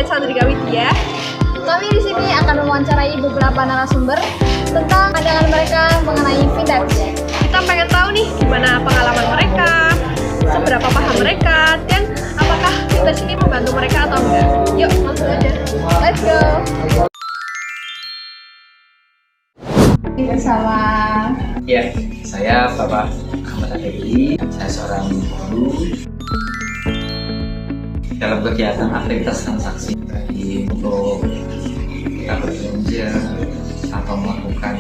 Sandrika Widya. Kami di sini akan mewawancarai beberapa narasumber tentang pandangan mereka mengenai vintage. Kita pengen tahu nih gimana pengalaman mereka, seberapa paham mereka, dan apakah vintage ini membantu mereka atau enggak. Yuk, langsung aja. Let's go! Bersama Ya, saya Bapak Ahmad Adeli, saya seorang guru. Dalam kegiatan aktivitas transaksi, baik untuk kita berbelanja atau melakukan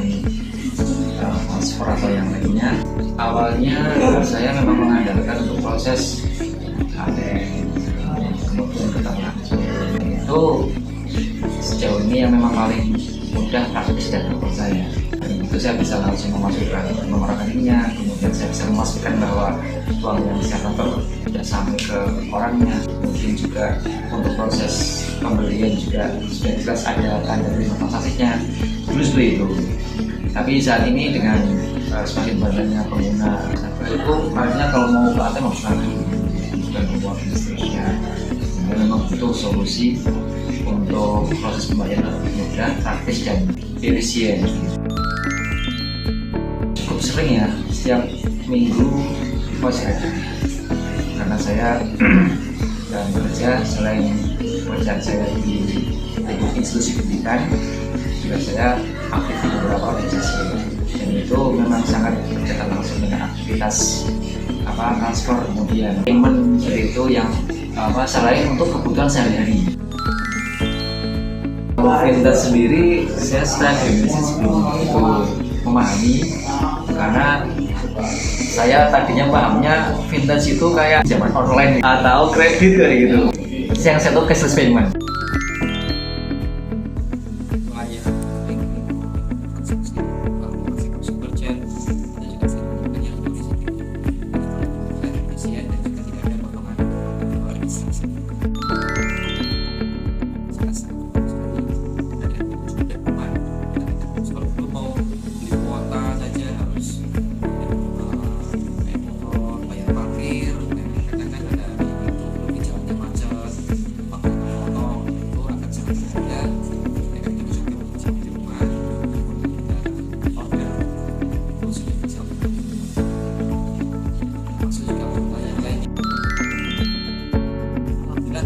transfer atau yang lainnya, awalnya saya memang mengandalkan untuk proses ATM, kemudian keterlaluan itu sejauh ini yang memang paling mudah, praktis dan terpercaya. Itu saya bisa langsung memasukkan nomor rekeningnya, kemudian saya bisa memastikan bahwa uang yang saya transfer sudah sampai ke orangnya. Kemudian juga untuk proses pembelian juga sudah jelas ada tanda terima transaksinya. Dulu seperti itu. Tapi saat ini dengan semakin banyaknya pengguna itu artinya kalau mau ke ATM harus lagi dan membuat seterusnya. Dan memang butuh solusi untuk proses pembayaran lebih mudah, praktis dan efisien. Cukup sering ya, setiap minggu pasti ada. Karena saya dalam bekerja, selain pekerjaan saya di institusi pendidikan, juga saya aktif di beberapa organisasi, dan itu memang sangat berkaitan langsung dengan aktivitas transfer, kemudian payment seperti itu yang selain untuk kebutuhan sehari-hari. Kalau vintage sendiri, saya setelah sebelum itu memahami, karena saya tadinya pahamnya vintage itu kayak zaman online atau kredit kayak gitu. Yang saya tahu cashless payment.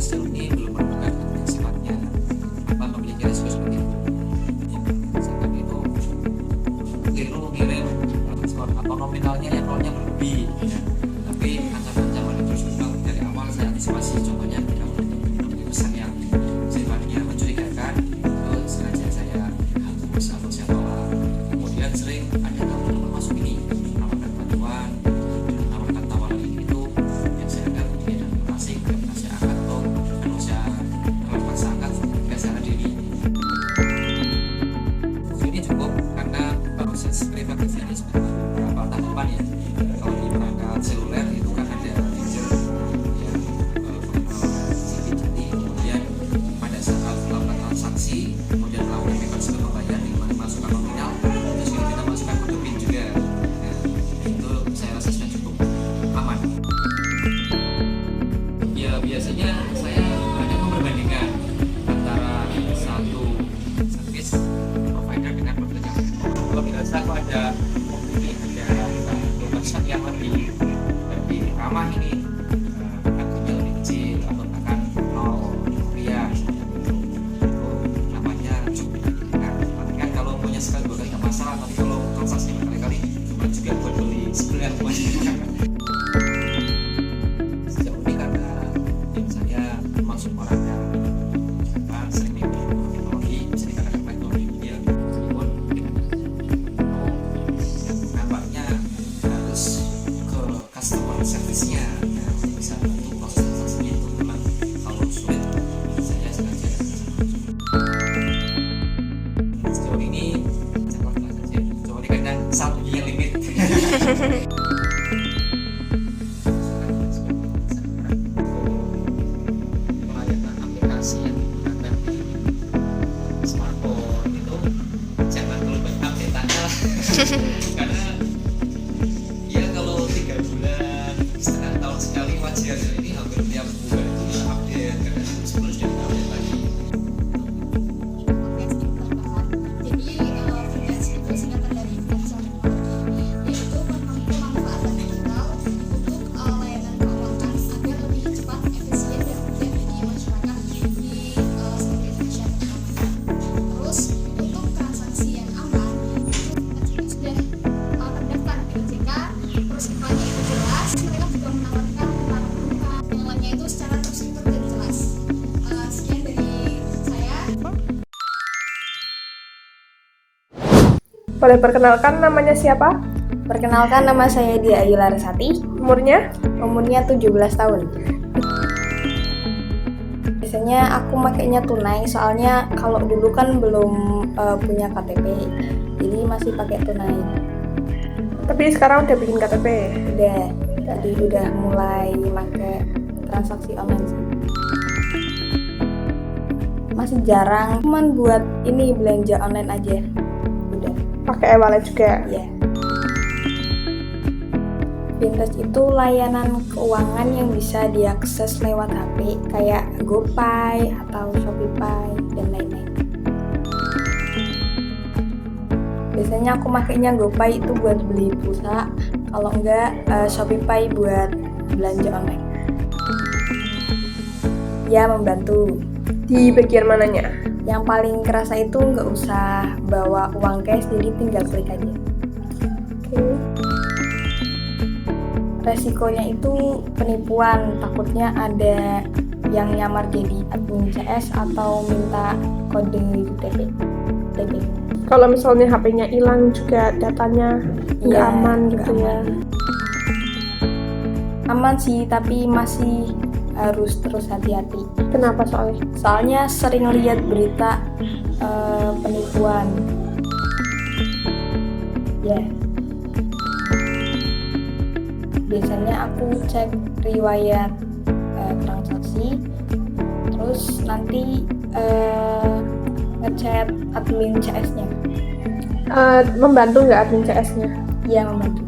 Sejauh ini belum menemukan yang sifatnya memiliki resiko seperti itu. Misalkan itu keliru ngirim transport atau nominalnya yang nolnya berlebih, tapi ancaman-ancaman itu sudah dari awal saya antisipasi. Contohnya ketika menemui pesan yang sifatnya mencurigakan, itu sengaja saya hapus atau saya tolak. Kemudian sering ada nomor masuk ini menawarkan bantuan, menawarkan tawaran ini itu yang saya anggap ini adalah asing, saya akan ini cukup karena proses verifikasi ini sudah beberapa tahapan ya. Kalau di perangkat seluler itu kan ada feature yang jadi kemudian pada saat melakukan transaksi, kemudian melakukan mekanisme pembayaran di mana masukkan nominal, terus kita masukkan kode PIN juga. Nah, itu saya rasa sudah cukup aman. Ya biasanya saya hanya memperbandingkan antara satu service provider dengan provider. Kalau tidak salah kok ada website yang lebih ramah ini, harganya lebih kecil atau bahkan 0 rupiah seperti itu namanya cukup kan kalau punya sekali dua kali nggak masalah, tapi kalau transaksi berkali-kali cuma juga buat beli sebulan sejauh ini karena saya masuk orang yang sering menggunakan teknologi, bisa dikatakan teknologi media, meskipun nampaknya harus ke customer service-nya yang bisa bantu proses transaksinya. Itu memang kalau sulit saya sengaja sejauh ini coba ini kadang saldonya limit. Aplikasi yang digunakan di smartphone itu jangan terlalu update-annya lah. Karena ya kalau 3 bulan setengah tahun sekali wajar, ini hampir tiap bulan itu bisa update, karena sebelum sudah update lagi. Boleh perkenalkan namanya siapa? Perkenalkan, nama saya Dia Ayu Larasati, Umurnya? umurnya 17 tahun. Biasanya aku makainya tunai, soalnya kalau dulu kan belum punya KTP, jadi masih pakai tunai. Tapi sekarang udah bikin KTP. Jadi udah mulai pakai transaksi online sih. Masih jarang, cuman buat ini belanja online aja. Udah, Pakai e-wallet juga. ya. Vintage itu layanan keuangan yang bisa diakses lewat HP kayak GoPay atau ShopeePay dan lain-lain. Biasanya aku makainya GoPay itu buat beli pulsa, kalau enggak ShopeePay buat belanja online. Ya, membantu. Di bagian mananya? Yang paling kerasa itu nggak usah bawa uang cash, jadi tinggal klik aja. Oke. Resikonya itu penipuan, takutnya ada yang nyamar jadi admin CS atau minta kode UTP. Kalau misalnya HP-nya hilang juga datanya nggak Iya, aman nggak gitu ya. Aman sih, tapi masih harus terus hati-hati. Kenapa soalnya? Soalnya sering lihat berita penipuan. Ya. Biasanya aku cek riwayat transaksi, terus nanti ngechat admin CS-nya. Membantu nggak admin CS-nya? Iya, membantu.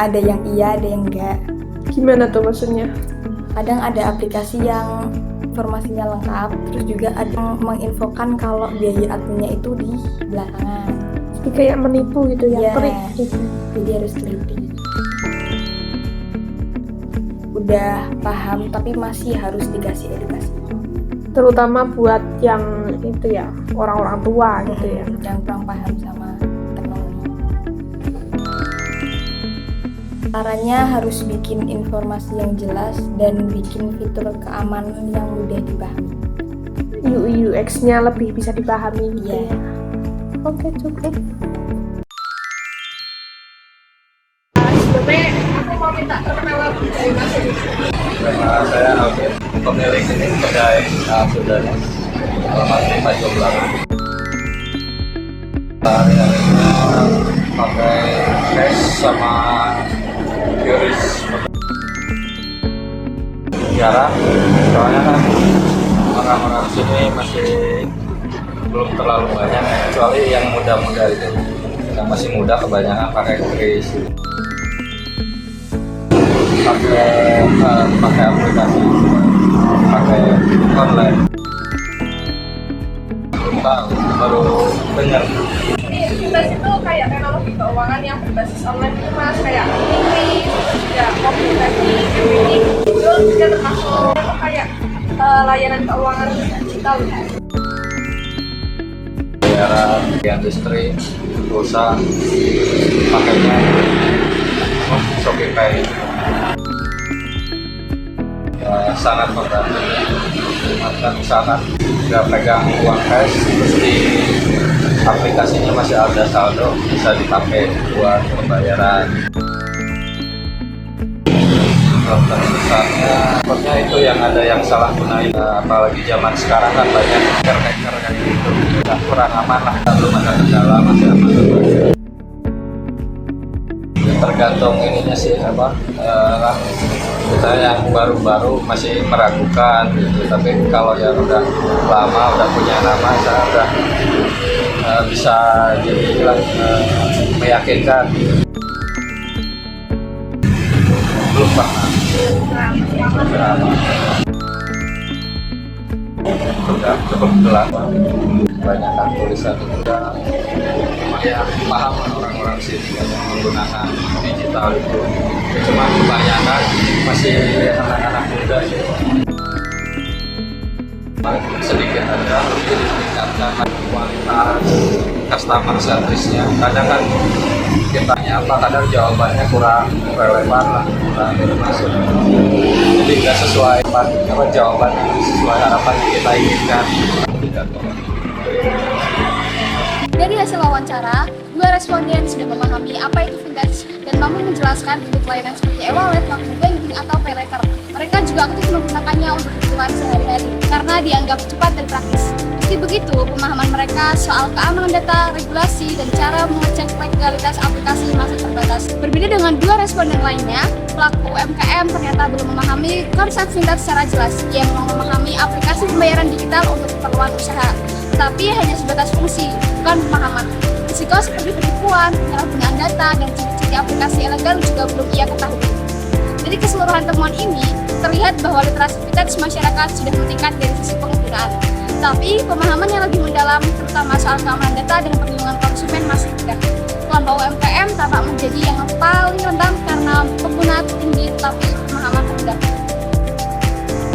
Ada yang iya, ada yang enggak. Gimana tuh maksudnya? Kadang ada aplikasi yang informasinya lengkap, terus juga ada yang menginfokan kalau biaya adminnya itu di belakangan. Jadi kayak menipu gitu ya, Iya. trik gitu. Jadi harus teliti. Udah paham tapi masih harus dikasih edukasi. Terutama buat yang itu ya, orang-orang tua gitu ya. Yang kurang paham sama teknologi. Caranya harus bikin informasi yang jelas dan bikin fitur keamanan yang mudah dipahami. UI UX-nya lebih bisa dipahami gitu Iya. ya. Oke, cukup. Sebelumnya aku mau minta perkenalan dari Mas Edi. Karena saya pemilik ini kedai saudaranya alamat 528. Hari-harinya pakai cash sama QRIS. Jarang, soalnya kan orang-orang sini masih belum terlalu banyak, kecuali yang muda-muda itu. Yang masih muda kebanyakan pakai QRIS. Pakai aplikasi, pakai online. Belum tahu, baru dengar. Ini Vintage itu kayak teknologi keuangan yang berbasis online gitu Mas, kayak Inggris, terus juga komunikasi, FPI, itu juga termasuk itu kayak layanan keuangan digital ya. Bayaran di industri, pulsa, pakainya ShopeePay. Sangat membantu. Kan misalkan nggak pegang uang cash, terus di aplikasinya masih ada saldo, bisa dipakai buat pembayaran. Problem besarnya, pokoknya itu yang ada yang salah gunain, apalagi zaman sekarang kan banyak hacker kayak gitu. Udah kurang aman lah, belum ada kendala, masih aman. Tergantung ininya sih apa, kita yang baru-baru masih meragukan gitu, tapi kalau yang udah lama udah punya nama, saya udah bisa dibilang meyakinkan. Belum pernah. Sudah cukup jelas, banyak kan tulisan juga lumayan paham orang-orang sini yang menggunakan digital itu. Cuma kebanyakan masih anak-anak muda ya. Sedikit ada lebih ditingkatkan kualitas customer service-nya. Kadang kan kita tanya apa, kadang jawabannya kurang relevan lah, kurang masuk. Jadi nggak sesuai apa jawaban sesuai harapan yang kita inginkan. Dari hasil wawancara, 2 responden sudah memahami apa itu vintage dan mampu menjelaskan bentuk layanan seperti e-wallet, mobile banking, atau pay later. Mereka juga aktif menggunakannya untuk kebutuhan sehari-hari karena dianggap cepat dan praktis. Meski begitu, pemahaman mereka soal keamanan data, regulasi, dan cara mengecek legalitas aplikasi masih terbatas. Berbeda dengan 2 responden lainnya, pelaku UMKM ternyata belum memahami konsep vintage secara jelas. Ia memahami aplikasi pembayaran digital untuk keperluan usaha, tapi hanya sebatas fungsi, bukan pemahaman. Risiko seperti penipuan, penyalahgunaan data, dan ciri-ciri aplikasi ilegal juga belum ia ketahui. Dari keseluruhan temuan ini, terlihat bahwa literasi vintage masyarakat sudah meningkat dari sisi penggunaan. Tapi, pemahaman yang lebih mendalam, terutama soal keamanan data dan perlindungan konsumen masih rendah. Kelompok UMKM tampak menjadi yang paling rentan karena pengguna tinggi tetapi pemahaman rendah.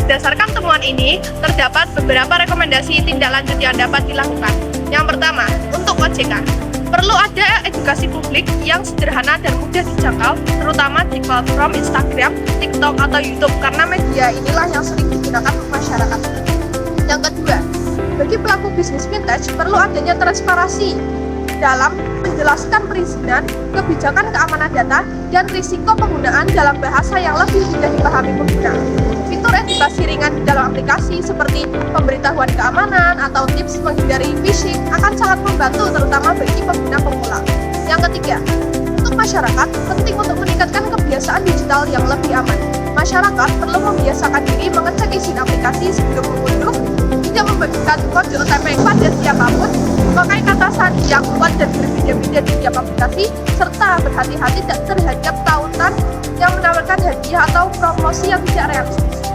Berdasarkan temuan ini, terdapat beberapa rekomendasi tindak lanjut yang dapat dilakukan. Yang pertama, untuk OJK, perlu ada edukasi publik yang sederhana dan mudah dijangkau, terutama di platform Instagram, TikTok, atau YouTube, karena media inilah yang sering digunakan masyarakat. Yang kedua, bagi pelaku bisnis vintage, perlu adanya transparansi dalam menjelaskan perizinan, kebijakan keamanan data, dan risiko penggunaan dalam bahasa yang lebih mudah dipahami pengguna. Fitur edukasi ringan di dalam aplikasi seperti pemberitahuan keamanan atau tips menghindari phishing akan sangat membantu terutama bagi pengguna pemula. Yang ketiga, untuk masyarakat penting untuk meningkatkan kebiasaan digital yang lebih aman. Masyarakat perlu membiasakan diri mengecek izin aplikasi sebelum mengunduh, tidak membagikan kode OTP pada siapapun, memakai kata sandi yang kuat dan berbeda-beda di tiap aplikasi, serta berhati-hati terhadap tautan yang menawarkan hadiah atau promosi yang tidak realistis.